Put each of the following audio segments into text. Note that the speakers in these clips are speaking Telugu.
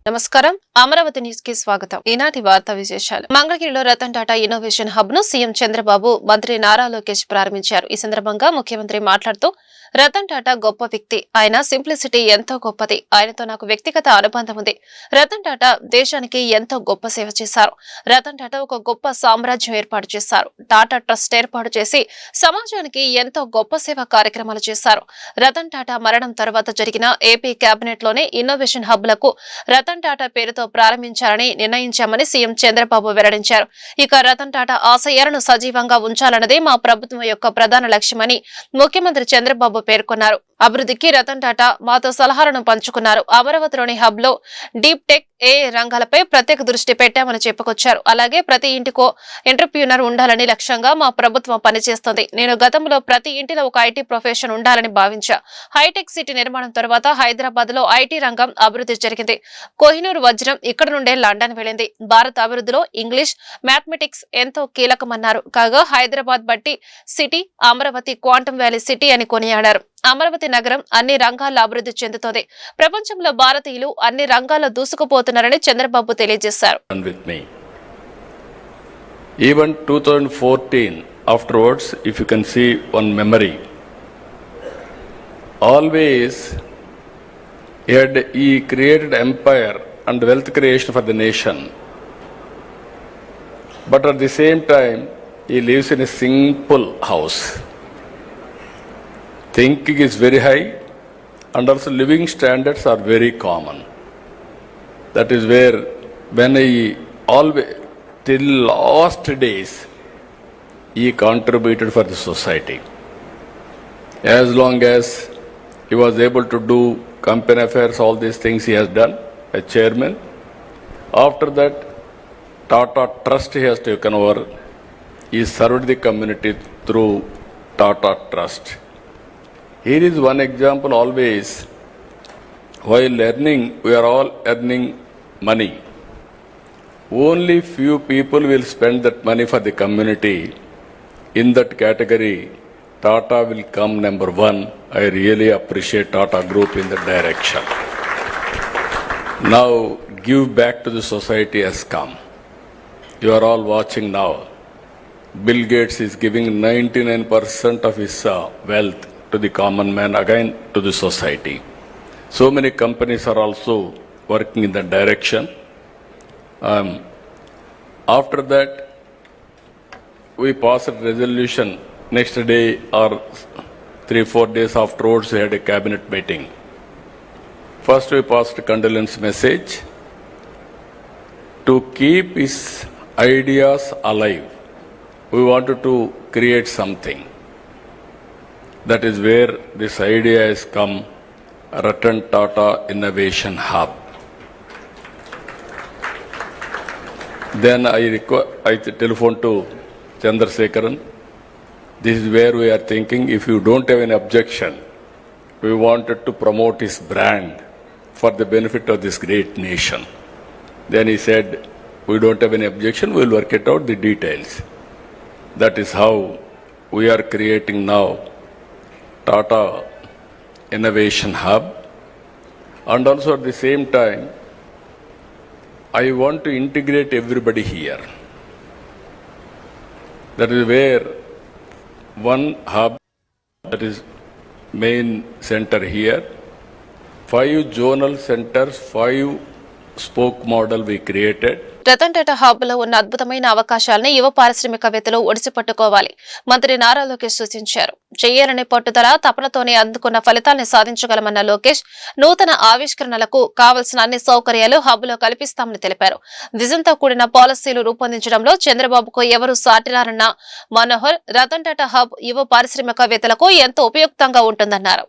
నమస్కారం అమరావతి న్యూస్ కి స్వాగతం. ఈనాటి వార్తా విశేషాలు. మంగళగిరిలో రతన్ టాటా ఇన్నోవేషన్ హబ్ ను సీఎం చంద్రబాబు, మంత్రి నారా లోకేష్ ప్రారంభించారు. ఈ సందర్భంగా ముఖ్యమంత్రి మాట్లాడుతూ, రతన్ టాటా గొప్ప వ్యక్తి, ఆయన సింప్లిసిటీ ఎంతో గొప్పది, ఆయనతో నాకు వ్యక్తిగత అనుబంధం ఉంది. రతన్ టాటా దేశానికి ఎంతో గొప్ప సేవ చేశారు. రతన్ టాటా ఒక గొప్ప సామ్రాజ్యం ఏర్పాటు చేశారు. టాటా ట్రస్ట్ ఏర్పాటు చేసి సమాజానికి ఎంతో గొప్ప సేవ కార్యక్రమాలు చేశారు. రతన్ టాటా మరణం తర్వాత జరిగిన ఏపీ కేబినెట్ లోనే ఇన్నోవేషన్ హబ్ లకు రతన్ టాటా పేరుతో ప్రారంభించాలని నిర్ణయించామని సీఎం చంద్రబాబు వెల్లడించారు. ఇక రతన్ టాటా ఆశయాలను సజీవంగా ఉంచాలన్నదే మా ప్రభుత్వం యొక్క ప్రధాన లక్ష్యమని ముఖ్యమంత్రి చంద్రబాబు పేర్కొన్నారు. అభివృద్ధికి రతన్ టాటా మాతో సలహాలను పంచుకున్నారు. అమరావతిలోని హబ్ లో డీప్ టెక్, ఏఐ రంగాలపై ప్రత్యేక దృష్టి పెట్టామని చెప్పుకొచ్చారు. అలాగే ప్రతి ఇంటికో ఎంటర్ప్రీనర్ ఉండాలని లక్ష్యంగా మా ప్రభుత్వం పనిచేస్తుంది. నేను గతంలో ప్రతి ఇంటిలో ఒక ఐటీ ప్రొఫెషన్ ఉండాలని భావించా. హైటెక్ సిటీ నిర్మాణం తర్వాత హైదరాబాద్ లో ఐటీ రంగం అభివృద్ధి జరిగింది. కోహినూర్ వజ్రం ఇక్కడ నుండే లండన్ వెళ్లింది. భారత అభివృద్ధిలో ఇంగ్లీష్, మ్యాథమెటిక్స్ ఎంతో కీలకమన్నారు. కాగా హైదరాబాద్ బట్టి city, Amaravati quantum valley city అని కొనియాడారు. అమరావతి నగరం అన్ని రంగాల్లో అభివృద్ధి చెందుతోంది. ప్రపంచంలో భారతీయులు అన్ని రంగాల్లో దూసుకుపోతున్నారని చంద్రబాబు తెలియజేశారు. Even 2014 afterwards, if you can see one memory, always he created empire and wealth creation for the nation, but at the same time he lives in a simple house. Thinking is very high and also living standards are very common. That is where when he always till last days he contributed for the society. As long as he was able to do company affairs, all these things he has done as chairman. After that, Tata Trust he has taken over. He served the community through Tata Trust. Here is one example always. While earning, we are all earning money. Only few people will spend that money for the community. In that category, Tata will come number one. I really appreciate Tata Group in that direction. Now, give back to the society has come. You are all watching now. Bill Gates is giving 99% of his wealth to the common man, again to the society. So many companies are also working in that direction. After that, we passed a resolution. Next day or 3-4 days afterwards, we had a cabinet meeting. First, we passed a condolence message to keep his ideas alive. We wanted to create something. That is where this idea has come, Ratan Tata Innovation Hub. Then I telephoned to Chandrasekharan. This is where we are thinking, if you don't have any objection, we wanted to promote his brand for the benefit of this great nation. Then he said, we don't have any objection, we will work it out, the details. That is how we are creating now Tata Innovation Hub. And also at the same time, I want to integrate everybody here. That is where one hub, that is main center here, 5 zonal centers, 5 spoke model we created. Ratan Tata hub లో ఉన్న అద్భుతమైన అవకాశాలను యువ పారిశ్రామికవేత్తలు ఒడిసిపట్టుకోవాలి. మంత్రి నారా లోకేష్ సూచించారు. చేయాలనే పట్టుదల, తపనతోనే అందుకున్న ఫలితాలను సాధించగలమన్న లోకేష్, నూతన ఆవిష్కరణలకు కావలసిన అన్ని సౌకర్యాలు హబ్ లో కల్పిస్తామని తెలిపారు. విజన్తో కూడిన పాలసీలు రూపొందించడంలో చంద్రబాబుకు ఎవరు సాటిరారన్న మనోహర్, రతన్ టాటా హబ్ యువ పారిశ్రామికవేత్తలకు ఎంతో ఉపయుక్తంగా ఉంటుందన్నారు.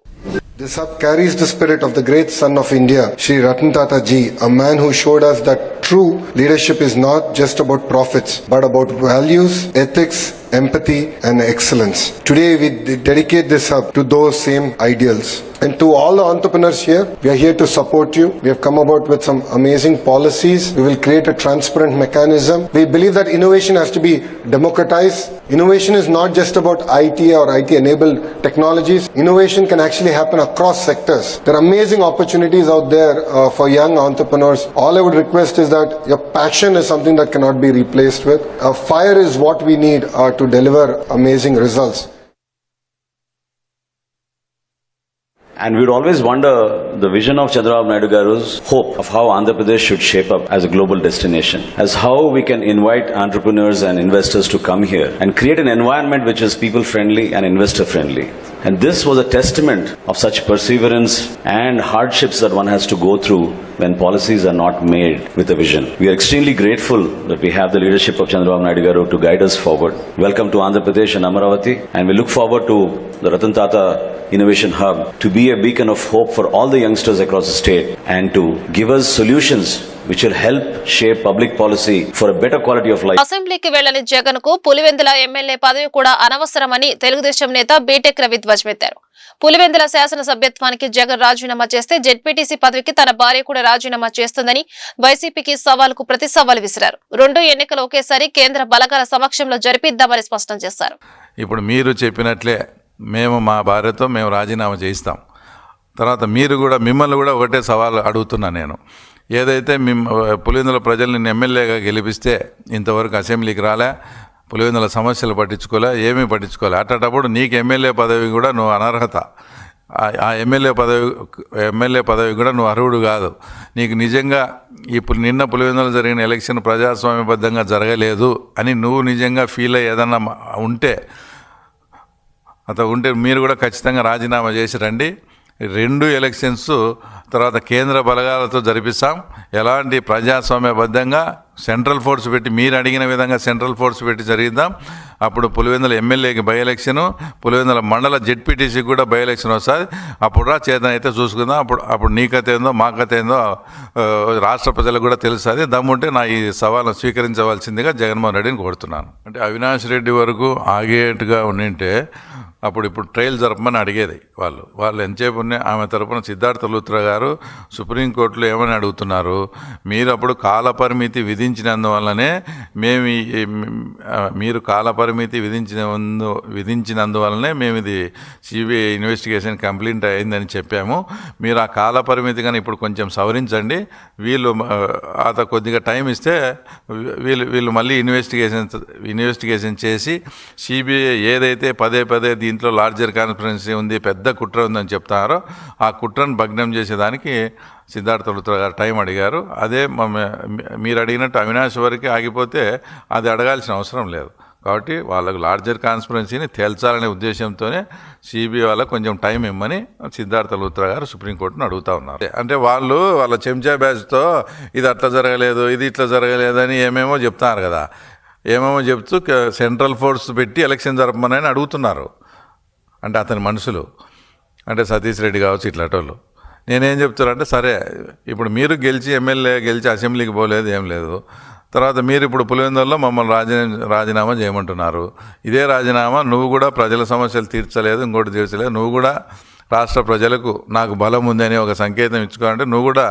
This hub carries the spirit of the great son of India, Shri Ratan Tata Ji, a man who showed us that true leadership is not just about profits, but about values, ethics, empathy and excellence. Today we dedicate this hub to those same ideals. And to all the entrepreneurs here, we are here to support you. We have come about with some amazing policies. We will create a transparent mechanism. We believe that innovation has to be democratized. Innovation is not just about IT or IT-enabled technologies. Innovation can actually happen across sectors. There are amazing opportunities out there for young entrepreneurs. All I would request is that your passion is something that cannot be replaced with. Fire is what we need to deliver amazing results. And we would always wonder the vision of Chandrababu Naidu Garu's hope of how Andhra Pradesh should shape up as a global destination, as how we can invite entrepreneurs and investors to come here and create an environment which is people friendly and investor friendly. And this was a testament of such perseverance and hardships that one has to go through when policies are not made with a vision. We are extremely grateful that we have the leadership of Chandrababu Naidu Garu to guide us forward. Welcome to Andhra Pradesh and Amaravati, and we look forward to the Ratan Tata Innovation Hub to be a beacon of hope for all the youngsters across the state and to give us solutions which will help shape public policy for a better quality of life. అసెంబ్లీకి వెళ్లని జగన్ కు పులివెందుల ఎమ్మెల్యే పదవి కూడా అనవసరమని తెలుగుదేశం నేత బీటెక్ రవి ధ్వజమెత్తారు. పులివెందుల శాసన సభ్యత్వానికి జగన్ రాజీనామా చేస్తే జెడ్పీటీసీ పదవికి తన భార్య కూడా రాజీనామా చేస్తుందని వైసీపీకి సవాలుకు ప్రతి సవాల్ విసిరారు. రెండు ఎన్నికలు ఒకేసారి కేంద్ర బలగాల సమక్షంలో జరిపిద్దామని స్పష్టం చేశారు. ఇప్పుడు మీరు చెప్పినట్లే మేము మా భార్యతో మేము రాజీనామా చేయిస్తాం. తర్వాత మీరు కూడా మిమ్మల్ని కూడా ఒకటే సవాల్ అడుగుతున్నా నేను. ఏదైతే పులివెందుల ప్రజలు నిన్ను ఎమ్మెల్యేగా గెలిపిస్తే ఇంతవరకు అసెంబ్లీకి రాలే, పులివెందుల సమస్యలు పట్టించుకోలే, ఏమీ పట్టించుకోలే. అట్టప్పుడు నీకు ఎమ్మెల్యే పదవి కూడా నువ్వు అనర్హత. ఆ ఎమ్మెల్యే పదవి కూడా నువ్వు అర్హుడు కాదు. నీకు నిజంగా ఇప్పుడు నిన్న పులివెందుల జరిగిన ఎలక్షన్ ప్రజాస్వామ్యబద్ధంగా జరగలేదు అని నువ్వు నిజంగా ఫీల్ అయ్యి ఏదన్నా ఉంటే మీరు కూడా ఖచ్చితంగా రాజీనామా చేసి రండి. రెండు ఎలక్షన్స్ తర్వాత కేంద్ర బలగాలతో జరిపిస్తాం. ఎలాంటి ప్రజాస్వామ్యబద్ధంగా సెంట్రల్ ఫోర్స్ పెట్టి మీరు అడిగిన విధంగా సెంట్రల్ ఫోర్స్ పెట్టి జరిగిద్దాం. అప్పుడు పులివెందుల ఎమ్మెల్యేకి బై ఎలక్షను, పులివెందుల మండల జెడ్పీటీసీకి కూడా బై ఎలక్షన్ వస్తుంది. అప్పుడు చేతన అయితే చూసుకుందాం. అప్పుడు నీ కథ ఏందో మా కథ ఏందో రాష్ట్ర ప్రజలకు కూడా తెలుస్తుంది. దమ్ముంటే నా ఈ సవాల్ను స్వీకరించవలసిందిగా జగన్మోహన్ రెడ్డిని కోరుతున్నాను. అంటే అవినాష్ రెడ్డి వరకు ఆగేట్టుగా ఉండింటే ఇప్పుడు ట్రయల్ జరపమని అడిగేది వాళ్ళు ఎంతసేపు ఉన్నాయి. ఆమె తరపున సిద్ధార్థ లూత్రా గారు సుప్రీంకోర్టులో ఏమని అడుగుతున్నారు, మీరు అప్పుడు కాలపరిమితి విధించినందువల్లనే మీరు కాలపరిమితి విధించినందువల్లనే మేము ఇది సిబిఐ ఇన్వెస్టిగేషన్ కంప్లీట్ అయిందని చెప్పాము. మీరు ఆ కాలపరిమితి కానీ ఇప్పుడు కొంచెం సవరించండి. వీళ్ళు కొద్దిగా టైం ఇస్తే వీళ్ళు మళ్ళీ ఇన్వెస్టిగేషన్ చేసి సిబిఐ ఏదైతే పదే దీంట్లో లార్జర్ కాన్స్పిరసీ ఉంది, పెద్ద కుట్ర ఉందని చెప్తున్నారో ఆ కుట్రను భగ్నం చేసేదానికి సిద్ధార్థ లూత్రా గారు టైం అడిగారు. అదే మీరు అడిగినట్టు అవినాష్ వరకు ఆగిపోతే అది అడగాల్సిన అవసరం లేదు. కాబట్టి వాళ్ళకు లార్జర్ కాన్స్పిరసీని తేల్చాలనే ఉద్దేశంతోనే సిబిఐ వాళ్ళకు కొంచెం టైం ఇమ్మని సిద్ధార్థ లూత్రా గారు సుప్రీంకోర్టును అడుగుతూ ఉన్నారు. అంటే వాళ్ళ చెంచా బ్యాచ్తో ఇది అట్లా జరగలేదు, ఇది ఇట్లా జరగలేదని ఏమేమో చెప్తున్నారు కదా. ఏమేమో చెప్తూ సెంట్రల్ ఫోర్స్ పెట్టి ఎలక్షన్ జరపమని అడుగుతున్నారు. అంటే అతని మనుషులు అంటే సతీష్ రెడ్డి కావచ్చు ఇట్లాంటి. నేనేం చెప్తానంటే సరే, ఇప్పుడు మీరు ఎమ్మెల్యే గెలిచి అసెంబ్లీకి పోలేదు, ఏం లేదు. తర్వాత మీరు ఇప్పుడు పులివెందులలో మమ్మల్ని రాజీనామా చేయమంటున్నారు. ఇదే రాజీనామా నువ్వు కూడా ప్రజల సమస్యలు తీర్చలేదు, ఇంకోటి తీర్చలేదు. నువ్వు కూడా రాష్ట్ర ప్రజలకు నాకు బలం ఉందని ఒక సంకేతం ఇచ్చుకోవాలంటే నువ్వు కూడా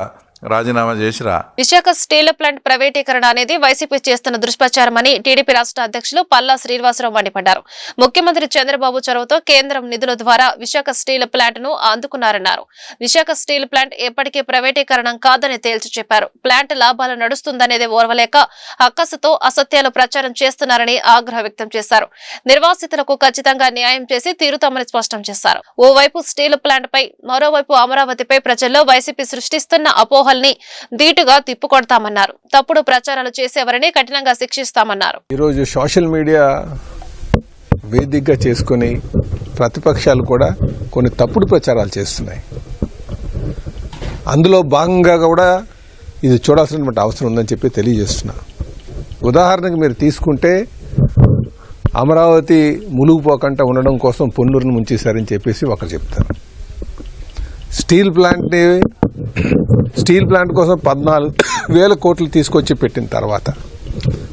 రాజీనామా చేసిరా. విశాఖ స్టీల్ ప్లాంట్ ప్రైవేటీకరణ అనేది వైసీపీ చేస్తున్న దుష్ప్రచారమని టీడీపీ రాష్ట్ర అధ్యక్షులు పల్లా శ్రీనివాసరావు మండిపడ్డారు. ముఖ్యమంత్రి చంద్రబాబు చొరవతో కేంద్రం నిధుల ద్వారా విశాఖ స్టీల్ ప్లాంట్ ను అందుకున్నారన్నారు. విశాఖ స్టీల్ ప్లాంట్ ఎప్పటికీ ప్రైవేటీకరణ కాదని తేల్చి చెప్పారు. ప్లాంట్ లాభాలు నడుస్తుందనేది ఓర్వలేక అక్కసుతో అసత్యాలు ప్రచారం చేస్తున్నారని ఆగ్రహం వ్యక్తం చేశారు. నిర్వాసితులకు ఖచ్చితంగా న్యాయం చేసి తీరుతామని స్పష్టం చేశారు. ఓవైపు స్టీల్ ప్లాంట్ పై, మరోవైపు అమరావతిపై ప్రజల్లో వైసీపీ సృష్టిస్తున్న అపోహ ధీటుగా తిప్పుకొడతామన్నారు. తప్పుడు ప్రచారాలు చేసేవారిని కఠినంగా శిక్షిస్తామన్నారు. ఈరోజు సోషల్ మీడియా వేదికగా చేసుకుని ప్రతిపక్షాలు కూడా కొన్ని తప్పుడు ప్రచారాలు చేస్తున్నాయి. అందులో భాగంగా కూడా ఇది చూడాల్సినటువంటి అవసరం ఉందని చెప్పి తెలియజేస్తున్నా. ఉదాహరణకు మీరు తీసుకుంటే అమరావతి ములుగుపోకుండా ఉండడం కోసం పొన్నూరును ముంచేశారని చెప్పేసి ఒకరు చెప్తారు. స్టీల్ ప్లాంట్ కోసం 14,000 కోట్లు తీసుకొచ్చి పెట్టిన తర్వాత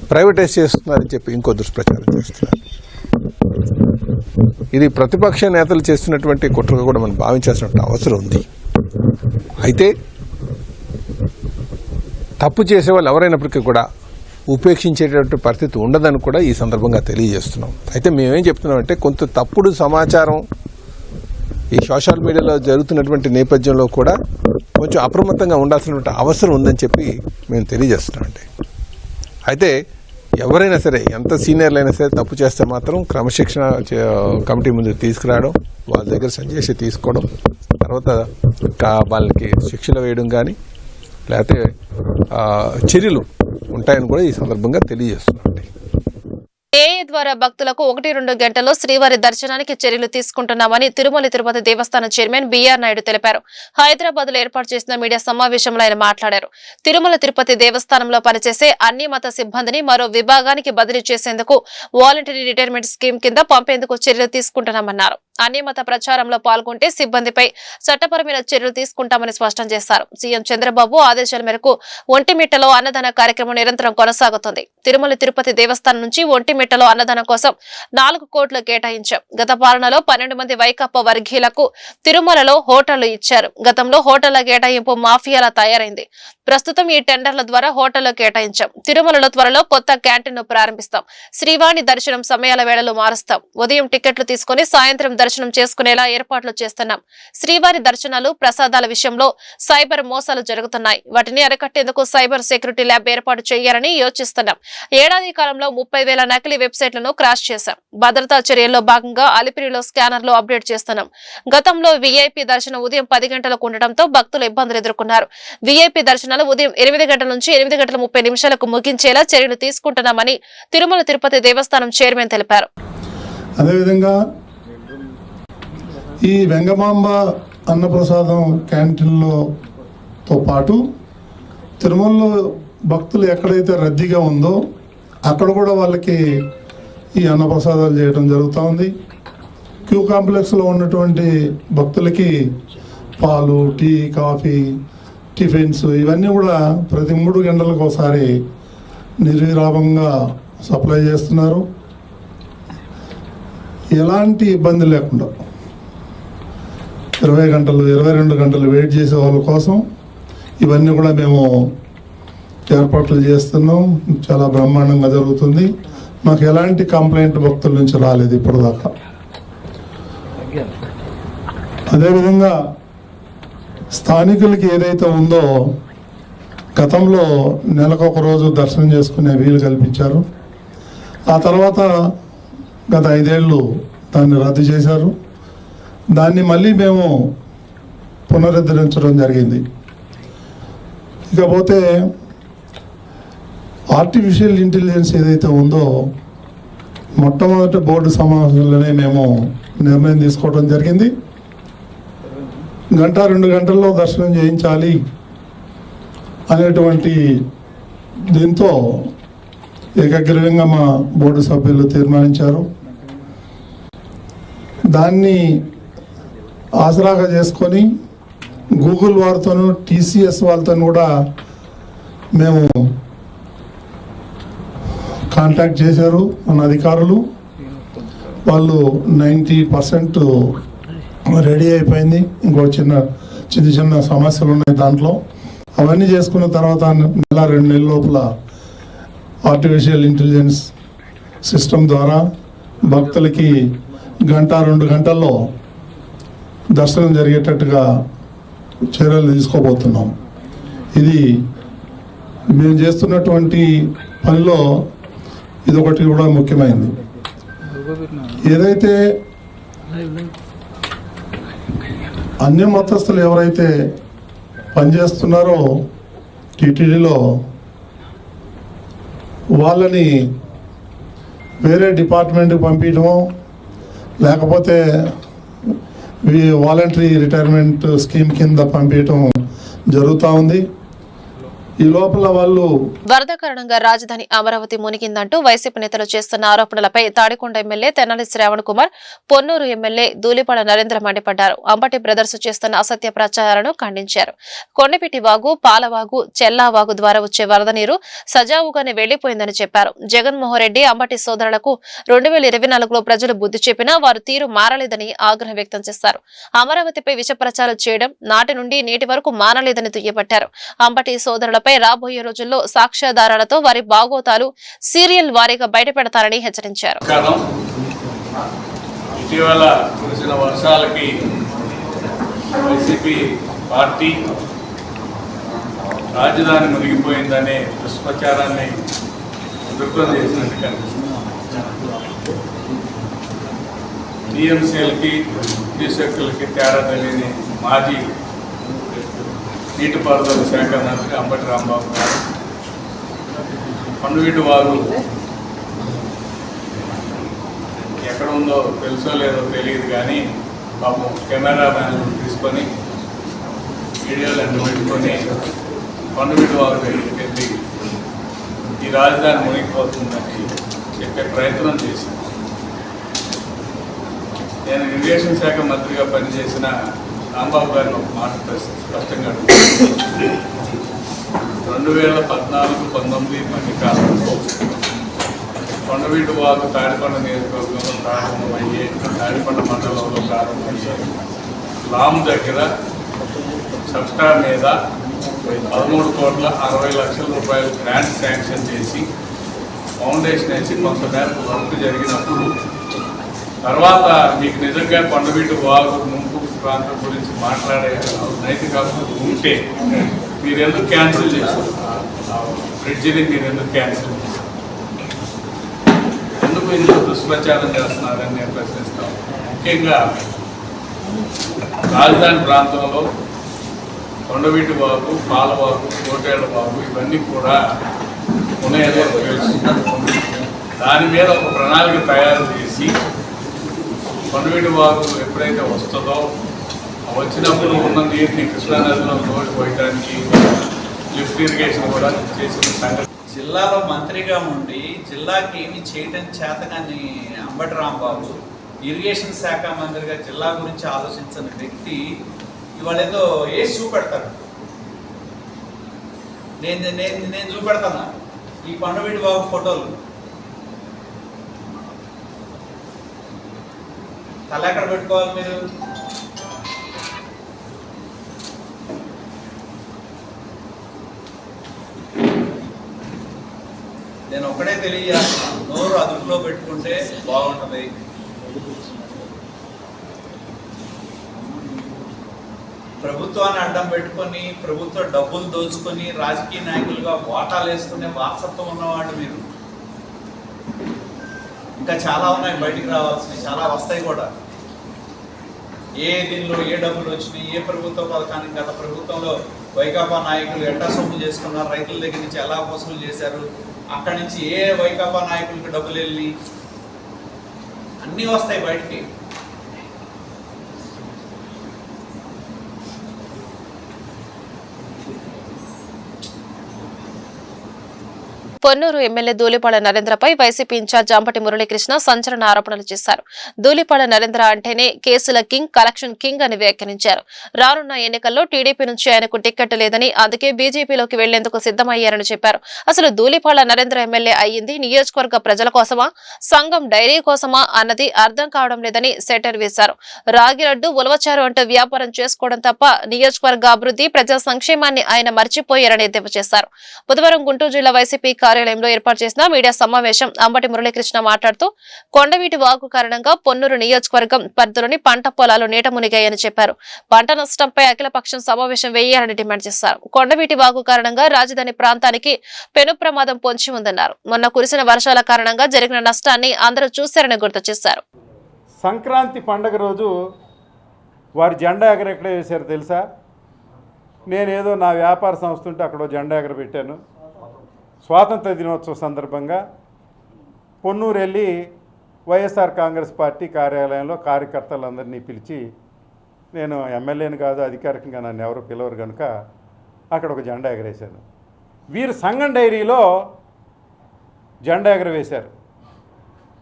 ప్రైవేటైజ్ చేస్తున్నారని చెప్పి ఇంకో దుష్ప్రచారం చేస్తున్నారు. ఇది ప్రతిపక్ష నేతలు చేస్తున్నటువంటి కుట్రగా కూడా మనం భావించాల్సిన అవసరం ఉంది. అయితే తప్పు చేసే వాళ్ళు ఎవరైనప్పటికీ కూడా ఉపేక్షించేటటువంటి పరిస్థితి ఉండదని కూడా ఈ సందర్భంగా తెలియజేస్తున్నాం. అయితే మేమేం చెప్తున్నామంటే కొంత తప్పుడు సమాచారం ఈ సోషల్ మీడియాలో జరుగుతున్నటువంటి నేపథ్యంలో కూడా కొంచెం అప్రమత్తంగా ఉండాల్సినటువంటి అవసరం ఉందని చెప్పి మేము తెలియజేస్తున్నామండి. అయితే ఎవరైనా సరే, ఎంత సీనియర్లు అయినా సరే తప్పు చేస్తే మాత్రం క్రమశిక్షణ కమిటీ ముందు తీసుకురావడం, వాళ్ళ దగ్గర సంజాయిషి తీసుకోవడం, తర్వాత వాళ్ళకి శిక్షలు వేయడం కానీ లేకపోతే చర్యలు ఉంటాయని కూడా ఈ సందర్భంగా తెలియజేస్తున్నామండి. ఏఏ ద్వారా భక్తులకు 1-2 గంటల్లో శ్రీవారి దర్శనానికి చర్యలు తీసుకుంటున్నామని తిరుమల తిరుపతి దేవస్థానం చైర్మన్ బిఆర్ నాయుడు తెలిపారు. హైదరాబాద్ లో ఏర్పాటు చేసిన మీడియా సమావేశంలో ఆయన మాట్లాడారు. తిరుమల తిరుపతి దేవస్థానంలో పనిచేసే అన్ని మత సిబ్బందిని మరో విభాగానికి బదిలీ చేసేందుకు వాలంటరీ రిటైర్మెంట్ స్కీమ్ కింద పంపేందుకు చర్యలు తీసుకుంటున్నామన్నారు. అన్ని మత ప్రచారంలో పాల్గొంటే సిబ్బందిపై చట్టపరమైన చర్యలు తీసుకుంటామని స్పష్టం చేశారు. సీఎం చంద్రబాబు ఆదేశాల మేరకు ఒంటిమిట్టలో అన్నదాన కార్యక్రమం నిరంతరం కొనసాగుతుంది. తిరుమల తిరుపతి దేవస్థానం నుంచి ఒంటిమిట్టలో అన్నదానం కోసం 4 కోట్లు కేటాయించాం. గత పాలనలో 12 మంది వైకాపా వర్గీయులకు తిరుమలలో హోటళ్లు ఇచ్చారు. గతంలో హోటళ్ల కేటాయింపు మాఫియాలా తయారైంది. ప్రస్తుతం ఈ టెండర్ల ద్వారా హోటళ్లు కేటాయించాం. తిరుమలలో త్వరలో కొత్త క్యాంటీన్ ను ప్రారంభిస్తాం. శ్రీవాణి దర్శనం సమయాల వేళలు మారుస్తాం. ఉదయం టికెట్లు తీసుకుని సాయంత్రం దర్శనం చేసుకునేలా ఏర్పాట్లు చేస్తున్నాం. శ్రీవారి దర్శనాలు, ప్రసాదాల విషయంలో సైబర్ మోసాలు జరుగుతున్నాయి. వాటిని అరికట్టేందుకు సైబర్ సెక్యూరిటీ ల్యాబ్ ఏర్పాటు చేయాలని యోచిస్తున్నాం. ఏడాది కాలంలో 30,000 నకిలీ వెబ్సైట్లను క్రాష్ చేశాం. భద్రతా చర్యల్లో భాగంగా అలిపిరిలో స్కానర్లు అప్డేట్ చేస్తున్నాం. గతంలో వీఐపీ దర్శనం ఉదయం 10 గంటలకు ఉండటంతో భక్తులు ఇబ్బందులు ఎదుర్కొన్నారు. వీఐపీ దర్శనాలు ఉదయం 8 గంటల నుంచి 8:30 ముగించేలా చర్యలు తీసుకుంటున్నామని తిరుమల తిరుపతి దేవస్థానం చైర్మన్ తెలిపారు. అదేవిధంగా ఈ వెంగమాంబ అన్నప్రసాదం క్యాంటీన్లతో పాటు తిరుమలలో భక్తులు ఎక్కడైతే రద్దీగా ఉందో అక్కడ కూడా వాళ్ళకి ఈ అన్నప్రసాదాలు చేయడం జరుగుతూ ఉంది. క్యూ కాంప్లెక్స్లో ఉన్నటువంటి భక్తులకి పాలు, టీ, కాఫీ, టిఫిన్స్ ఇవన్నీ కూడా ప్రతి 3 గంటలకు ఒకసారి నిర్విరామంగా సప్లై చేస్తున్నారు. ఎలాంటి ఇబ్బంది లేకుండా 20 గంటలు 22 గంటలు వెయిట్ చేసే వాళ్ళ కోసం ఇవన్నీ కూడా మేము ఏర్పాట్లు చేస్తున్నాం. చాలా బ్రహ్మాండంగా జరుగుతుంది. మాకు ఎలాంటి కంప్లైంట్ భక్తుల నుంచి రాలేదు ఇప్పటిదాకా. అదేవిధంగా స్థానికులకి ఏదైతే ఉందో గతంలో నెలకు 1 రోజు దర్శనం చేసుకునే వీలు కల్పించారు. ఆ తర్వాత గత 5 ఏళ్ళు దాన్ని రద్దు చేశారు. దాన్ని మళ్ళీ మేము పునరుద్ధరించడం జరిగింది. ఇకపోతే ఆర్టిఫిషియల్ ఇంటెలిజెన్స్ ఏదైతే ఉందో మొట్టమొదటి బోర్డు సమావేశంలోనే మేము నిర్ణయం తీసుకోవడం జరిగింది. 1-2 గంటల్లో దర్శనం చేయించాలి అనేటువంటి దీంతో ఏకగ్రీవంగా మా బోర్డు సభ్యులు తీర్మానించారు. దాన్ని ఆసరాగా చేసుకొని గూగుల్ వారితోనూ TCS వాళ్ళతో కూడా మేము కాంటాక్ట్ చేశారు మన అధికారులు. వాళ్ళు 90% రెడీ అయిపోయింది. ఇంకో చిన్న సమస్యలు ఉన్నాయి దాంట్లో. అవన్నీ చేసుకున్న తర్వాత 1-2 నెలల లోపల ఆర్టిఫిషియల్ ఇంటెలిజెన్స్ సిస్టమ్ ద్వారా భక్తులకి 1-2 గంటల్లో దర్శనం జరిగేటట్టుగా చర్యలు తీసుకోబోతున్నాం. ఇది మేము చేస్తున్నటువంటి పనిలో ఇదొకటి కూడా ముఖ్యమైనది. ఏదైతే అన్య మతస్థులు ఎవరైతే పనిచేస్తున్నారో టీటీడీలో వాళ్ళని వేరే డిపార్ట్మెంట్కి పంపించడమో లేకపోతే వాలంటరీ రిటైర్మెంట్ స్కీమ్ కింద పంపించడం జరుగుతూ ఉంది. ఈ లోపల వాళ్ళు వరద కారణంగా రాజధాని అమరావతి మునిగిందంటూ వైసీపీ నేతలు చేస్తున్న ఆరోపణలపై తాడికొండ ఎమ్మెల్యే తెనాలి శ్రావణ్ కుమార్, పొన్నూరు ఎమ్మెల్యే ధూళిపాడ నరేంద్ర మండిపడ్డారు. అంబటి బ్రదర్స్ చేస్తున్న అసత్య ప్రచారాలను ఖండించారు. కొండపిటి వాగు, పాలవాగు, చెల్లావాగు ద్వారా వచ్చే వరద నీరు సజావుగానే వెళ్లిపోయిందని చెప్పారు. జగన్మోహన్ రెడ్డి అంబటి సోదరులకు 2024లో ప్రజలు బుద్ధి చెప్పినా వారు తీరు మారలేదని ఆగ్రహం వ్యక్తం చేశారు. అమరావతిపై విష ప్రచారం చేయడం నాటి నుండి నేటి వరకు మానలేదని దుయ్యబట్టారు. అంబటి సోదరులపై రాబోయే రోజుల్లో సాక్ష్యాధారాలతో వారి బాగోతాలు సీరియల్ వారీగా బయటపెడతారని హెచ్చరించారు. ఇటీవల కురిసిన వర్షాలకి వైసీపీ పార్టీ రాజధాని మునిగిపోయిందనే దుష్ప్రచారాన్ని ఉధృతం చేసినట్టు కనిపిస్తుంది. టీఎంసీలకి టీశక్తులకి తేడా తెలియని మాజీ నీటిపారుదల శాఖ మంత్రి అంబటి రాంబాబు గారు కొండవీటి వాగు ఎక్కడ ఉందో తెలుసో లేదో తెలియదు కానీ పాపం కెమెరా మ్యాన్లు తీసుకొని వీడియోలన్నీ పెట్టుకొని కొండవీటి వాగు దగ్గరికి వెళ్ళి ఈ రాజధాని మునిగిపోతుందని చెప్పే ప్రయత్నం చేశాను. నేను ఇరిగేషన్ శాఖ మంత్రిగా పనిచేసిన రాంబాబు గారిని ఒక మాట స్పష్టంగా అడుగుతున్నాను. 2014-19 మధ్య కాలంలో కొండవీటి వాగు తాడికొండ నియోజకవర్గంలో ప్రారంభమయ్యే తాడికొండ మండలంలో ప్రారంభమయ్యే లామ్ దగ్గర చట్టా మీద 13,60,00,000 రూపాయలు గ్రాంట్ శాంక్షన్ చేసి ఫౌండేషన్ వేసి కొంతమేరకు వర్క్ జరిగినప్పుడు తర్వాత మీకు నిజంగా కొండవీటి వాగు ముంపు ప్రాంతం గురించి మాట్లాడే నైతిక హక్కు ఉంటే మీరు ఎందుకు క్యాన్సిల్ చేశారు? బ్రిడ్జిని మీరు ఎందుకు క్యాన్సిల్ చేశారు? ఎందుకు ఇందులో దుష్ప్రచారం చేస్తున్నారని నేను ప్రశ్నిస్తాను. ముఖ్యంగా రాజధాని ప్రాంతంలో కొండవీటి వాగు, పాలవాగు, కోటేళ్ల వాగు ఇవన్నీ కూడా ఉన్నాయని తెలుసు. దాని మీద ఒక ప్రణాళిక తయారు చేసి కొండవీటి వాగు ఎప్పుడైతే వస్తుందో వచ్చినప్పుడు ఉన్న నీటిని కృష్ణానదిలో తోడిపోయడానికి లిఫ్ట్ ఇరిగేషన్ కూడా చేసిన సంగతి. జిల్లాలో మంత్రిగా ఉండి జిల్లాకి ఏమి చేయటం చేతగాని అంబటి రాంబాబు ఇరిగేషన్ శాఖ మంత్రిగా జిల్లా గురించి ఆలోచించిన వ్యక్తి ఇవాళ ఏదో వేసి చూపెడతాడు. నేను చూపెడతాను ఈ కొండవీటి బాబు ఫోటోలు. తల ఎక్కడ పెట్టుకోవాలి మీరు? నేను ఒక్కడే తెలియజేస్తాను, నోరు అదుపులో పెట్టుకుంటే బాగుంటుంది. ప్రభుత్వాన్ని అడ్డం పెట్టుకొని ప్రభుత్వ డబ్బులు దోచుకొని రాజకీయ నాయకులుగా వాటాలు వేసుకునే వారసత్వం ఉన్నవాడు మీరు. ఇంకా చాలా ఉన్నాయి బయటికి రావాల్సినవి, చాలా వస్తాయి కూడా. ఏ దీనిలో ఏ డబ్బులు వచ్చినాయి, ఏ ప్రభుత్వ పథకానికి గత ప్రభుత్వంలో వైకాపా నాయకులు ఎట్టా సొమ్ము చేసుకున్నారు, రైతుల దగ్గర నుంచి ఎలా వసూలు చేశారు, అక్కడి నుంచి ఏ వైకాపా నాయకులకు డబ్బులు వెళ్ళి అన్నీ వస్తాయి బయటికి. పొన్నూరు ఎమ్మెల్యే ధూళిపాడ నరేంద్రపై వైసీపీ ఇన్ఛార్జ్ అంబటి మురళీకృష్ణ సంచలన ఆరోపణలు చేశారు. ధూళిపాడ నరేంద్ర అంటేనే కేసుల కింగ్, కలెక్షన్ కింగ్ అని వ్యాఖ్యానించారు. రానున్న ఎన్నికల్లో టీడీపీ నుంచి ఆయనకు టికెట్ లేదని, అందుకే బీజేపీలోకి వెళ్లేందుకు సిద్దమయ్యారని చెప్పారు. అసలు ధూళిపాడ నరేంద్ర ఎమ్మెల్యే అయ్యింది నియోజకవర్గ ప్రజల కోసమా, సంఘం డైరీ కోసమా అన్నది అర్థం కావడం లేదని సెటర్ వేశారు. రాగిరడ్డు, ఉలవచారు అంటూ వ్యాపారం చేసుకోవడం తప్ప నియోజకవర్గ అభివృద్ధి, ప్రజా సంక్షేమాన్ని ఆయన మర్చిపోయారని ఎద్దేవా చేశారు. బుధవారం గుంటూరు జిల్లా వైసీపీ కార్యాలయంలో ఏర్పాటు చేసిన మీడియా సమావేశం అంబటి మురళీకృష్ణ మాట్లాడుతూ కొండవీటి వాగు కారణంగా పొన్నూరు నియోజకవర్గం పరిధిలోని పంట పొలాలు నీట మునిగాయని చెప్పారు. పంట నష్టంపై అఖిలపక్షం సమావేశం వేయాలని డిమాండ్ చేశారు. కొండవీటి వాగు కారణంగా రాజధాని ప్రాంతానికి పెను ప్రమాదం పొంచి ఉందన్నారు. మొన్న కురిసిన వర్షాల కారణంగా జరిగిన నష్టాన్ని అందరూ చూశారని గుర్తు చేశారు. సంక్రాంతి పండుగ రోజు వారి జెండా ఎగరెక్కడ వేశారు తెలుసా? నేనేదో నా వ్యాపార సంస్థ ఉంటే అక్కడ జెండా ఎగరబెట్టాను. స్వాతంత్ర దినోత్సవ సందర్భంగా పొన్నూరు వెళ్ళి వైఎస్ఆర్ కాంగ్రెస్ పార్టీ కార్యాలయంలో కార్యకర్తలందరినీ పిలిచి, నేను ఎమ్మెల్యేని కాదు, అధికారికంగా నన్ను ఎవరు పిలవరు కనుక అక్కడ ఒక జెండా ఎగరేశాను. వీరు సంఘం డైరీలో జెండా ఎగరవేశారు.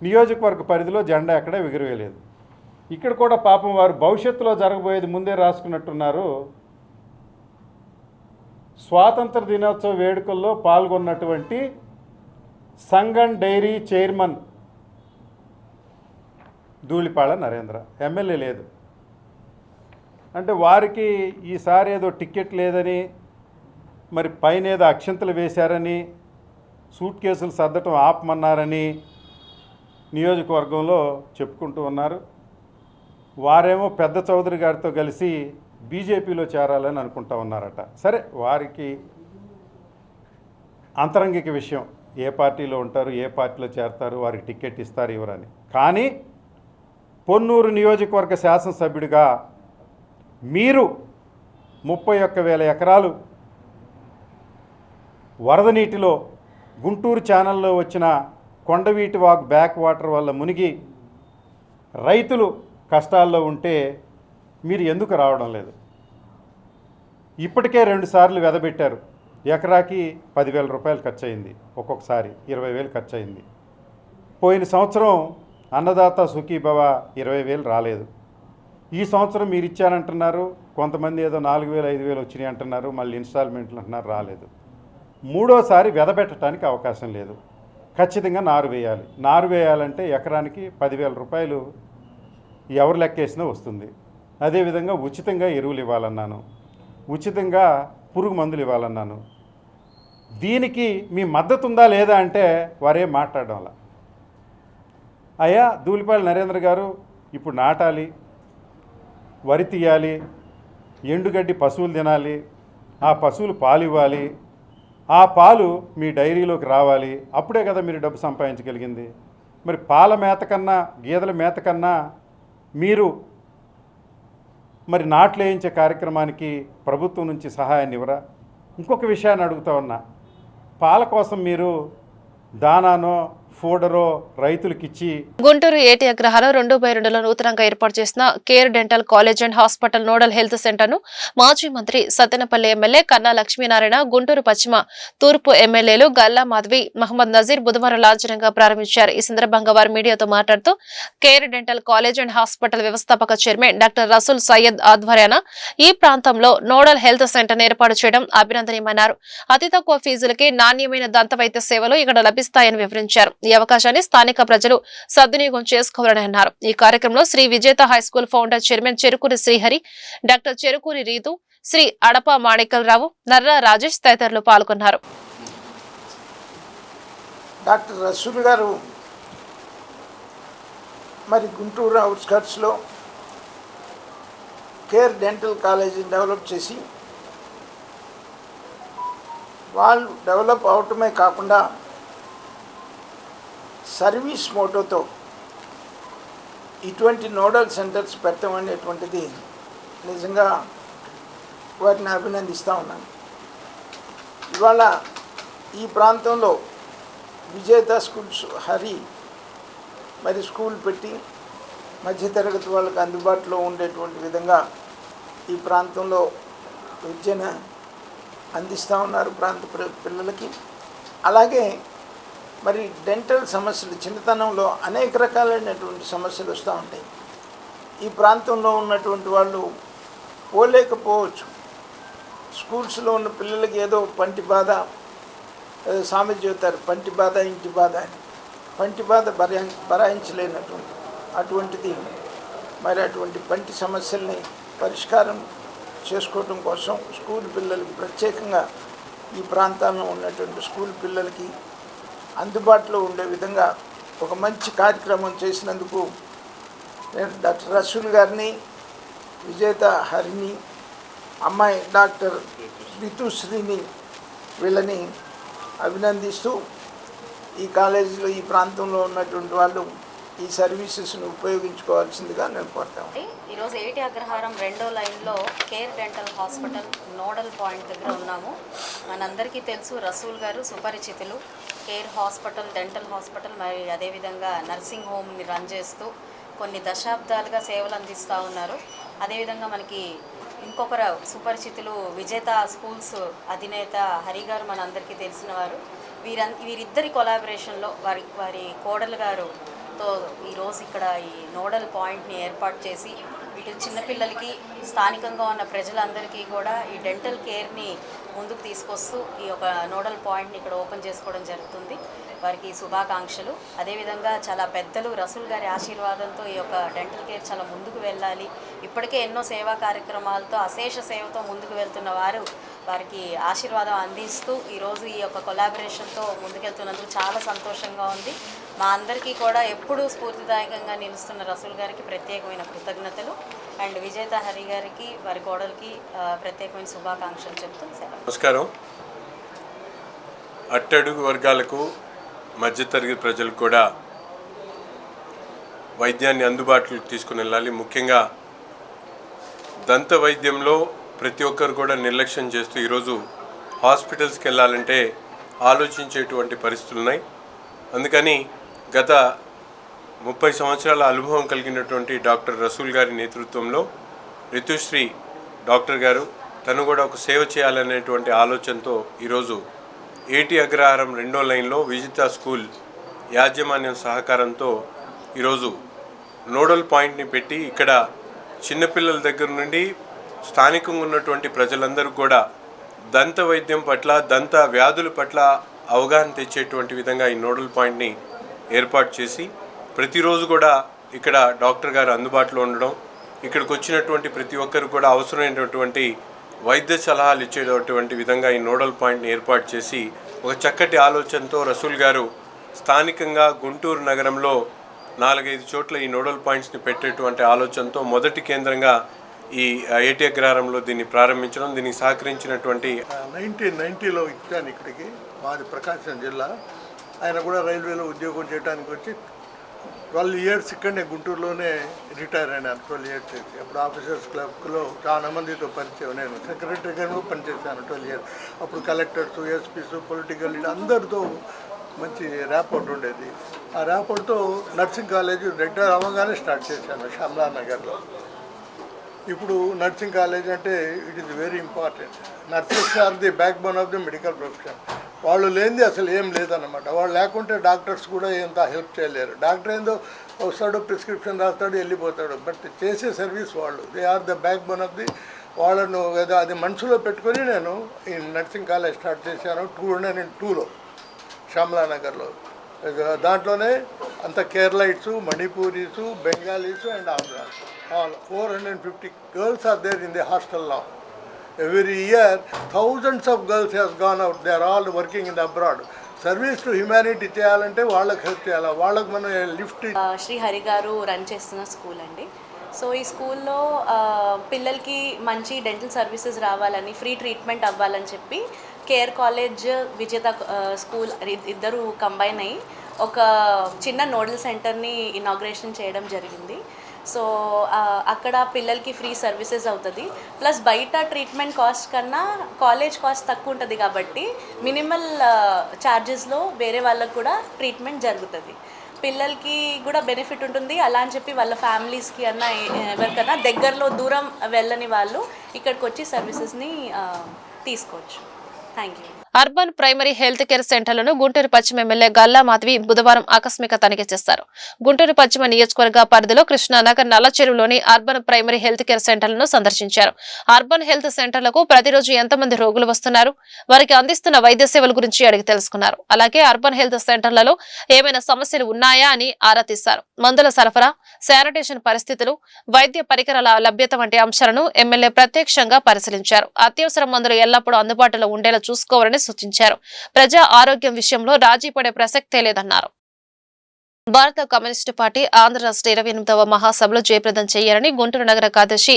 నియోజకవర్గ పరిధిలో జెండా ఎక్కడ ఎగరవేయలేదు. ఇక్కడ కూడా పాపం వారు భవిష్యత్తులో జరగబోయేది ముందే రాసుకున్నట్టున్నారు. స్వాతంత్ర దినోత్సవ వేడుకల్లో పాల్గొన్నటువంటి Sangam dairy chairman Dhulipalla Narendra MLA లేదు అంటే వారికి ఈసారి ఏదో టికెట్ లేదని, మరి పైన ఏదో అక్షంతలు వేశారని, సూట్ కేసులు సర్దటం ఆపమన్నారని నియోజకవర్గంలో చెప్పుకుంటూ ఉన్నారు. వారేమో పెద్ద చౌదరి గారితో కలిసి బీజేపీలో చేరాలని అనుకుంటా ఉన్నారట. సరే, వారికి అంతరంగిక విషయం, ఏ పార్టీలో ఉంటారు, ఏ పార్టీలో చేరతారు, వారికి టికెట్ ఇస్తారు ఇవ్వరని. కానీ పొన్నూరు నియోజకవర్గ శాసనసభ్యుడిగా మీరు 31,000 ఎకరాలు వరద నీటిలో గుంటూరు ఛానల్లో వచ్చిన కొండవీటి వాగు బ్యాక్ వాటర్ వల్ల మునిగి రైతులు కష్టాల్లో ఉంటే మీరు ఎందుకు రావడం లేదు? ఇప్పటికే 2 సార్లు వెదబెట్టారు. ఎకరాకి 10,000 రూపాయలు ఖర్చు అయింది, ఒక్కొక్కసారి 20,000 ఖర్చు అయింది. పోయిన సంవత్సరం అన్నదాత సుఖీభవ 20,000 రాలేదు. ఈ సంవత్సరం మీరు ఇచ్చానంటున్నారు, కొంతమంది ఏదో 4,000 5,000 వచ్చినాయి అంటున్నారు, మళ్ళీ ఇన్స్టాల్మెంట్లు అంటున్నారు, రాలేదు. మూడోసారి వెదబెట్టడానికి అవకాశం లేదు. ఖచ్చితంగా నారు వేయాలి. నారు వేయాలంటే ఎకరానికి 10,000 రూపాయలు ఎవరు లెక్కేసినా వస్తుంది. అదేవిధంగా ఉచితంగా ఎరువులు ఇవ్వాలన్నాను, ఉచితంగా పురుగు మందులు ఇవ్వాలన్నాను. దీనికి మీ మద్దతు ఉందా లేదా అంటే వారేం మాట్లాడడంలా. అయ్యా ధూళిపాళి నరేంద్ర గారు, ఇప్పుడు నాటాలి, వరి తీయాలి, ఎండుగడ్డి పశువులు తినాలి, ఆ పశువులు పాలు ఇవ్వాలి, ఆ పాలు మీ డైరీలోకి రావాలి, అప్పుడే కదా మీరు డబ్బు సంపాదించగలిగింది. మరి పాల మేత కన్నా గేదెల మేత కన్నా మీరు మరి నాట్లు వేయించే కార్యక్రమానికి ప్రభుత్వం నుంచి సహాయాన్ని ఇవ్వరా? ఇంకొక విషయాన్ని అడుగుతా ఉన్నా, పాల కోసం మీరు దానానో ఫోడరో రైతులకిచ్చి గుంటూరు ఏటి అగ్రహారం 2/2లో నూతనంగా ఏర్పాటు చేసిన care dental college and hospital nodal health centre ను మాజీ మంత్రి సత్తెనపల్లి ఎమ్మెల్యే కన్నా లక్ష్మీనారాయణ, గుంటూరు పశ్చిమ తూర్పు ఎమ్మెల్యేలు గల్లా మాధవి, మహమ్మద్ నజీర్ బుధవారం లాంఛనంగా ప్రారంభించారు. ఈ సందర్భంగా వారు మీడియాతో మాట్లాడుతూ care dental college and hospital వ్యవస్థాపక చైర్మన్ డాక్టర్ రసూల్ సయ్యద్ ఆధ్వర్యాన ఈ ప్రాంతంలో నోడల్ హెల్త్ సెంటర్ ఏర్పాటు చేయడం అభినందనీయమన్నారు. అతి తక్కువ ఫీజులకి నాణ్యమైన దంత వైద్య సేవలు ఇక్కడ లభిస్తాయని వివరించారు. ఈ అవకాశాన్ని స్థానిక ప్రజలు సద్వినియోగం చేసుకోవాలని అన్నారు. ఈ కార్యక్రమంలో Shri Vijetha high school founder chairman Cherukuri Srihari, doctor Cherukuri Ritu, Shri Adapa Manikalarao, Narra Rajesh తదితరులు పాల్గొన్నారు. డాక్టర్ రసూల్ గారు మరి గుంటూరు అవుట్స్కట్స్లో కేర్ డెంటల్ కాలేజీ డెవలప్ చేసి వాళ్ళు డెవలప్ అవటమే కాకుండా సర్వీస్ మోటోతో ఇటువంటి నోడల్ సెంటర్స్ పెట్టడం అనేటువంటిది నిజంగా వారిని అభినందిస్తూ ఉన్నాను. ఇవాళ ఈ ప్రాంతంలో విజేత స్కూల్స్ హరి మరి స్కూల్ పెట్టి మధ్యతరగతి వాళ్ళకి అందుబాటులో ఉండేటువంటి విధంగా ఈ ప్రాంతంలో విద్యను అందిస్తూ ఉన్నారు ప్రాంత పిల్లలకి. అలాగే మరి డెంటల్ సమస్యలు చిన్నతనంలో అనేక రకాలైనటువంటి సమస్యలు వస్తూ ఉంటాయి. ఈ ప్రాంతంలో ఉన్నటువంటి వాళ్ళు పోలేకపోవచ్చు. స్కూల్స్లో ఉన్న పిల్లలకి ఏదో పంటి బాధ, సామెత చెబుతారు, పంటి బాధ ఇంటి బాధ అని. పంటి బాధ భరాయించలేనటువంటి అటువంటిది మరి అటువంటి పంటి సమస్యల్ని పరిష్కారం చేసుకోవటం కోసం స్కూల్ పిల్లలకి ప్రత్యేకంగా ఈ ప్రాంతాల్లో ఉన్నటువంటి స్కూల్ పిల్లలకి అందుబాటులో ఉండే విధంగా ఒక మంచి కార్యక్రమం చేసినందుకు నేను డాక్టర్ రసూల్ గారిని, విజేత హరిని, అమ్మాయి డాక్టర్ రితుశ్రీని వీళ్ళని అభినందిస్తూ ఈ కాలేజీలో ఈ ప్రాంతంలో ఉన్నటువంటి వాళ్ళు ఈ సర్వీసెస్ను ఉపయోగించుకోవాల్సిందిగా నేను కోరుతాను. ఈరోజు ఏటి అగ్రహారం 2వ లైన్లో care dental hospital nodal point దగ్గర ఉన్నాము. మనందరికీ తెలుసు రసూల్ గారు సుపరిచితులు. కేర్ హాస్పిటల్, డెంటల్ హాస్పిటల్ మరి అదేవిధంగా నర్సింగ్ హోమ్ని రన్ చేస్తూ కొన్ని దశాబ్దాలుగా సేవలు అందిస్తూ ఉన్నారు. అదేవిధంగా మనకి ఇంకొకరు సుపరిచితులు విజేత స్కూల్స్ అధినేత హరి గారు మనందరికీ తెలిసిన వారు. వీరిద్దరి కొలాబరేషన్లో వారి కోడలు గారుతో ఈరోజు ఇక్కడ ఈ నోడల్ పాయింట్ని ఏర్పాటు చేసి ఇటు చిన్నపిల్లలకి స్థానికంగా ఉన్న ప్రజలందరికీ కూడా ఈ డెంటల్ కేర్ని ముందుకు తీసుకొస్తూ ఈ యొక్క నోడల్ పాయింట్ని ఇక్కడ ఓపెన్ చేసుకోవడం జరుగుతుంది. వారికి శుభాకాంక్షలు. అదేవిధంగా చాలా పెద్దలు రసూల్ గారి ఆశీర్వాదంతో ఈ యొక్క డెంటల్ కేర్ చాలా ముందుకు వెళ్ళాలి. ఇప్పటికే ఎన్నో సేవా కార్యక్రమాలతో అశేష సేవతో ముందుకు వెళ్తున్న వారికి ఆశీర్వాదం అందిస్తూ ఈరోజు ఈ యొక్క కొలాబరేషన్తో ముందుకెళ్తున్నందుకు చాలా సంతోషంగా ఉంది. మా అందరికీ కూడా ఎప్పుడూ స్ఫూర్తిదాయకంగా నిలుస్తున్న రసూల్ గారికి ప్రత్యేకమైన కృతజ్ఞతలు. అండ్ విజేత హరి గారికి వారి కోడలికి ప్రత్యేకమైన శుభాకాంక్షలు చెప్తూ సెలవు. నమస్కారం. అట్టడుగు వర్గాలకు మధ్యతరగతి ప్రజలకు కూడా వైద్యాన్ని అందుబాటులోకి తీసుకుని వెళ్ళాలి. ముఖ్యంగా దంత వైద్యంలో ప్రతి ఒక్కరు కూడా నిర్లక్ష్యం చేస్తూ ఈరోజు హాస్పిటల్స్కి వెళ్ళాలంటే ఆలోచించేటువంటి పరిస్థితులు ఉన్నాయి. అందుకని గత 30 సంవత్సరాల అనుభవం కలిగినటువంటి డాక్టర్ రసూల్ గారి నేతృత్వంలో రితుశ్రీ డాక్టర్ గారు తను కూడా ఒక సేవ చేయాలనేటువంటి ఆలోచనతో ఈరోజు ఏటి అగ్రహారం 2వ లైన్లో విజితా స్కూల్ యాజమాన్యం సహకారంతో ఈరోజు నోడల్ పాయింట్ని పెట్టి ఇక్కడ చిన్నపిల్లల దగ్గర నుండి స్థానికంగా ఉన్నటువంటి ప్రజలందరూ కూడా దంత వైద్యం పట్ల దంత వ్యాధుల పట్ల అవగాహన తెచ్చేటువంటి విధంగా ఈ నోడల్ పాయింట్ని ఏర్పాటు చేసి ప్రతిరోజు కూడా ఇక్కడ డాక్టర్ గారు అందుబాటులో ఉండడం, ఇక్కడికి వచ్చినటువంటి ప్రతి ఒక్కరు కూడా అవసరమైనటువంటి వైద్య సలహాలు ఇచ్చేటటువంటి విధంగా ఈ నోడల్ పాయింట్ని ఏర్పాటు చేసి ఒక చక్కటి ఆలోచనతో రసూల్ గారు స్థానికంగా గుంటూరు నగరంలో 4-5 చోట్ల ఈ నోడల్ పాయింట్స్ని పెట్టేటువంటి ఆలోచనతో మొదటి కేంద్రంగా ఈ ఏటి అగ్రహారంలో దీన్ని ప్రారంభించడం, దీనికి సహకరించినటువంటి 1990లో ఇచ్చాను ఇక్కడికి. మాది ప్రకాశం జిల్లా. ఆయన కూడా రైల్వేలో ఉద్యోగం చేయడానికి వచ్చి 12 ఇయర్స్ ఇక్కడనే గుంటూరులోనే రిటైర్ అయినాను. 12 ఇయర్స్ చేసి అప్పుడు ఆఫీసర్స్ క్లబ్లో చాలా మందితో పరిచయం. నేను సెక్రటరీగా పనిచేశాను 12 ఇయర్స్. అప్పుడు కలెక్టర్స్, ఎస్పీస్, పొలిటికల్ లీడర్ అందరితో మంచి ర్యాపోర్ట్ ఉండేది. ఆ ర్యాపోర్ట్తో నర్సింగ్ కాలేజ్ రెగ్యులర్ అవ్వగానే స్టార్ట్ చేశాను శ్యామలా నగర్లో. ఇప్పుడు నర్సింగ్ కాలేజ్ అంటే it is very important. Nurses are the backbone of the medical profession. వాళ్ళు లేనిది అసలు ఏం లేదన్నమాట. వాళ్ళు లేకుంటే డాక్టర్స్ కూడా ఎంత హెల్ప్ చేయలేరు. డాక్టర్ ఏందో వస్తాడు, ప్రిస్క్రిప్షన్ రాస్తాడు, వెళ్ళిపోతాడు. బట్ చేసే సర్వీస్ వాళ్ళు, they are the backbone of the. వాళ్ళను అది మనసులో పెట్టుకొని నేను ఈ నర్సింగ్ కాలేజ్ స్టార్ట్ చేశాను 2002లో శ్యామలా నగర్లో. దాంట్లోనే అంత Keralites, Manipuris, Bengalis and Andhras. All 450 girls are there in the hostel now. Every year, thousands of girls has gone out. They are all working in the abroad. Service to humanity చేయాలంటే వాళ్ళకి హెల్ప్ చేయాలి. వాళ్ళకి మనం లిఫ్ట్. శ్రీ హరి గారు రన్ చేస్తున్న స్కూల్ అండి. సో ఈ స్కూల్లో పిల్లలకి మంచి డెంటల్ సర్వీసెస్ రావాలని, ఫ్రీ ట్రీట్మెంట్ అవ్వాలని చెప్పి కేర్ కాలేజ్, విజేత స్కూల్ ఇద్దరు కంబైన్ అయ్యి ఒక చిన్న నోడల్ సెంటర్ని ఇనాగ్రేషన్ చేయడం జరిగింది. సో అక్కడ పిల్లలకి ఫ్రీ సర్వీసెస్ అవుతుంది. ప్లస్ బయట ట్రీట్మెంట్ కాస్ట్ కన్నా కాలేజ్ కాస్ట్ తక్కువ ఉంటుంది కాబట్టి మినిమల్ ఛార్జెస్లో వేరే వాళ్ళకు కూడా ట్రీట్మెంట్ జరుగుతుంది. పిల్లలకి కూడా బెనిఫిట్ ఉంటుంది. అలా అని చెప్పి వాళ్ళ ఫ్యామిలీస్కి అన్నా ఎవరికన్నా దగ్గరలో దూరం వెళ్ళని వాళ్ళు ఇక్కడికి వచ్చి సర్వీసెస్ని తీసుకోవచ్చు. Thank you. Urban primary health care సెంటర్లను గుంటూరు పశ్చిమ ఎమ్మెల్యే గల్లా మాధవి బుధవారం ఆకస్మిక తనిఖీ చేశారు. గుంటూరు పశ్చిమ నియోజకవర్గ పరిధిలో కృష్ణానగర్, నల్లచెరువులోని అర్బన్ ప్రైమరీ హెల్త్ కేర్ సెంటర్లను సందర్శించారు. అర్బన్ హెల్త్ సెంటర్లకు ప్రతిరోజు ఎంతమంది రోగులు వస్తున్నారు, వారికి అందిస్తున్న వైద్య సేవల గురించి అడిగి తెలుసుకున్నారు. అలాగే అర్బన్ హెల్త్ సెంటర్లలో ఏమైనా సమస్యలు ఉన్నాయా అని ఆరా తీశారు. మందుల సరఫరా, శానిటేషన్ పరిస్థితులు, వైద్య పరికరాల లభ్యత వంటి అంశాలను ఎమ్మెల్యే ప్రత్యక్షంగా పరిశీలించారు. అత్యవసర మందులు ఎల్లప్పుడూ అందుబాటులో ఉండేలా చూసుకోవాలని సూచించారు. ప్రజా ఆరోగ్యం విషయంలో రాజీ పడే ప్రసక్తే లేదన్నారు. భారత కమ్యూనిస్టు పార్టీ ఆంధ్ర రాష్ట్ర 28వ మహాసభలో జయప్రదం చేయాలని గుంటూరు నగర కార్యదర్శి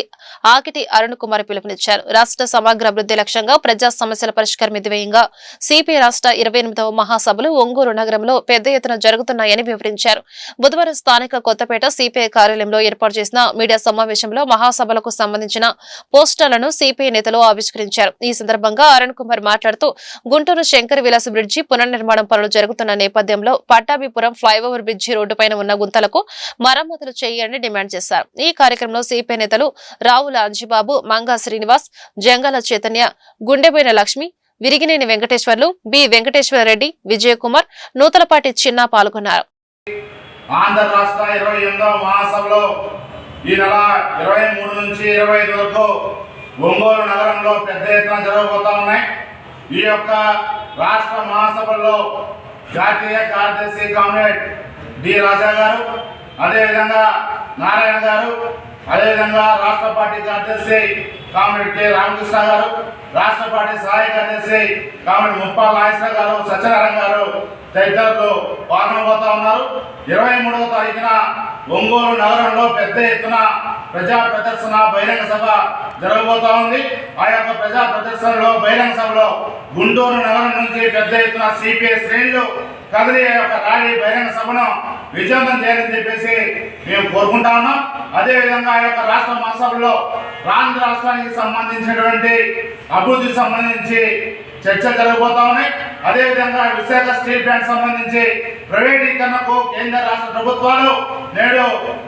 ఆకిటి అరుణ్ కుమార్ పిలుపునిచ్చారు. రాష్ట్ర సమగ్ర అభివృద్ధి లక్ష్యంగా ప్రజా సమస్యల పరిష్కారం ధ్యేయంగా సిపిఐ రాష్ట్ర 28వ మహాసభలు ఒంగోలు నగరంలో పెద్ద ఎత్తున జరుగుతున్నాయని వివరించారు. బుధవారం స్థానిక కొత్తపేట సిపిఐ కార్యాలయంలో ఏర్పాటు చేసిన మీడియా సమావేశంలో మహాసభలకు సంబంధించిన పోస్టర్లను సిపిఐ నేతలు ఆవిష్కరించారు. ఈ సందర్భంగా అరుణ్ కుమార్ మాట్లాడుతూ గుంటూరు శంకర్ విలాస్ బ్రిడ్జి పునర్నిర్మాణం పనులు జరుగుతున్న నేపథ్యంలో పట్టాభిపురం ఫ్లైఓవర్ బ్రిడ్జి రోడ్డుపైన ఉన్న గుంతలకు మరమ్మతులు చేయాలని డిమాండ్ చేశారు. ఈ కార్యక్రమంలో సిపిఐ నేతలు రావుల అంజిబాబు, మంగా శ్రీనివాస్, జంగాల చైతన్య, గుండెబోయిన లక్ష్మి, విరిగినేని వెంకటేశ్వర్లు, బి వెంకటేశ్వరరెడ్డి, విజయకుమార్, నూతలపాటి చిన్న పాల్గొన్నారు. ఆంధ్ర రాష్ట్ర 28వ మహాసభలో ఈ నెల 23 నుంచి 25 వరకు ఒంగోలు నగరంలో పెద్ద ఎత్తున జరగబోతా ఉన్నాయి. ఈ యొక్క రాష్ట్ర మహాసభల్లో జాతీయ కార్యదర్శి కామ్రేడ్ డి రాజా గారు, అదేవిధంగా నారాయణ గారు, అదేవిధంగా రాష్ట్ర పార్టీ కార్యదర్శి కామ్రేడ్ కె రామకృష్ణ గారు, రాష్ట్ర పార్టీ సహాయ కార్యదర్శి కామ్రేడ్ ముప్పాల నాగేశ్వర గారు, సత్యనారాయణ గారు తదితరులు పాల్గొనబోతా ఉన్నారు. 23వ తారీఖున ఒంగోలు నగరంలో పెద్ద ఎత్తున ప్రజా ప్రదర్శన బహిరంగ సభ జరగబోతా ఉంది. ఆ యొక్క ప్రజా ప్రదర్శనలో బహిరంగ సభలో గుంటూరు నగరం నుంచి పెద్ద ఎత్తున సిపిఐ శ్రేణులు కదిలి యొక్క ర్యాలీ బహిరంగ సభను విజయవంతం చేయాలని చెప్పేసి మేము కోరుకుంటా ఉన్నాం. అదేవిధంగా ఆ యొక్క రాష్ట్ర మహాసభలో ఆంధ్ర రాష్ట్రానికి సంబంధించినటువంటి అభివృద్ధికి సంబంధించి చర్చలు జరగబోతా ఉన్నాయి. అదేవిధంగా విశాఖ స్టీల్ ప్లాంట్ సంబంధించి ప్రైవేటీకరణకు కేంద్ర రాష్ట్ర ప్రభుత్వాలు నేడు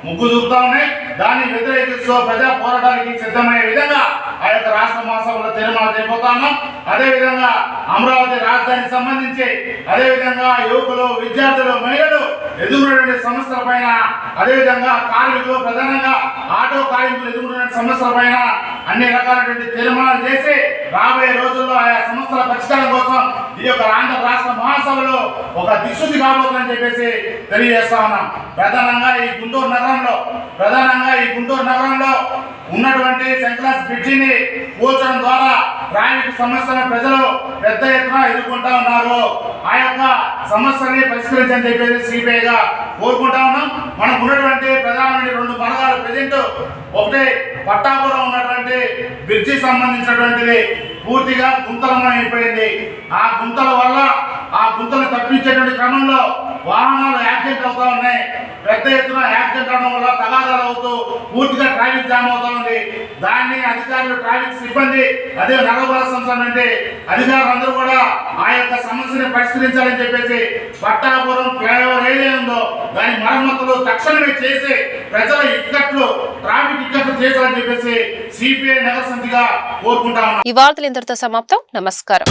ముగ్గు చూపుతా ఉన్నాయి. దాన్ని వ్యతిరేకిస్తూ ప్రజా పోరాటానికి సిద్ధమయ్యే విధంగా ఆ యొక్క రాష్ట్ర మహాసభలో తీర్మానం చేయబోతా ఉన్నాం. అదేవిధంగా అమరావతి రాజధానికి సంబంధించి, అదేవిధంగా యువకులు, విద్యార్థులు, మహిళలు ఎదుర్కొనే సమస్యల పైన, అదేవిధంగా కార్మికులు, ప్రధానంగా ఆటో కార్మికులు ఎదుర్కొనే సమస్యల పైన అన్ని రకాలైనటువంటి తీర్మానాలు చేసి రాబోయే రోజుల్లో ఆయా సమస్యల పరిష్కారం కోసం ఈ యొక్క ఆంధ్ర రాష్ట్ర మహాసభలో ఒక దిశుద్ధి కాబోతుందని చెప్పేసి తెలియజేస్తా ఉన్నాం. ప్రధానంగా ఈ గుంటూరు నగరంలో ఉన్నటువంటి సెంట్రల్ బ్రిడ్జిని కూల్చడం ద్వారా ట్రాఫిక్ సమస్యలను ప్రజలు పెద్ద ఎత్తున ఎదుర్కొంటా ఉన్నారు. ఆ యొక్క సమస్యని పరిష్కరించని చెప్పేసి సిపిఐగా కోరుకుంటా ఉన్నాం. మనకు ఉన్నటువంటి ప్రధానమైన 2 మార్గాలు ప్రజెంట్, ఒకటి పట్టాపురం ఉన్నటువంటి బ్రిడ్జి సంబంధించినటువంటిది పూర్తిగా గుంతలమయం అయిపోయింది. ఆ గుంతల వల్ల ఆ గుంతలు తప్పించేటువంటి క్రమంలో వాహనాలు యాక్సిడెంట్ అవుతా ఉన్నాయి. పెద్ద ఎత్తున యాక్సిడెంట్ అవడం వల్ల తగాదాలు అవుతూ పూర్తిగా ట్రాఫిక్ జామ్ అవుతా ఉంది. దాన్ని అధికారులు, ట్రాఫిక్ సిబ్బంది, అదే నగరపాలక సంస్థ అంటే అధికారులందరూ కూడా ఆ యొక్క సమస్యని పరిష్కరించాలని చెప్పేసి పట్టాపురం ఫ్లైఓవర్ ఏదైతే ఉందో దాని మరమ్మతులు తక్షణమే చేసి ప్రజల ఇక్కట్లు, ట్రాఫిక్ ఇక్కట్లు చేయాలని చెప్పేసి సిపిఐ నగర సమితిగా కోరుకుంటా ఉన్నాం. ఈ వార్తలు ఇంతటితో సమాప్తం. నమస్కారం.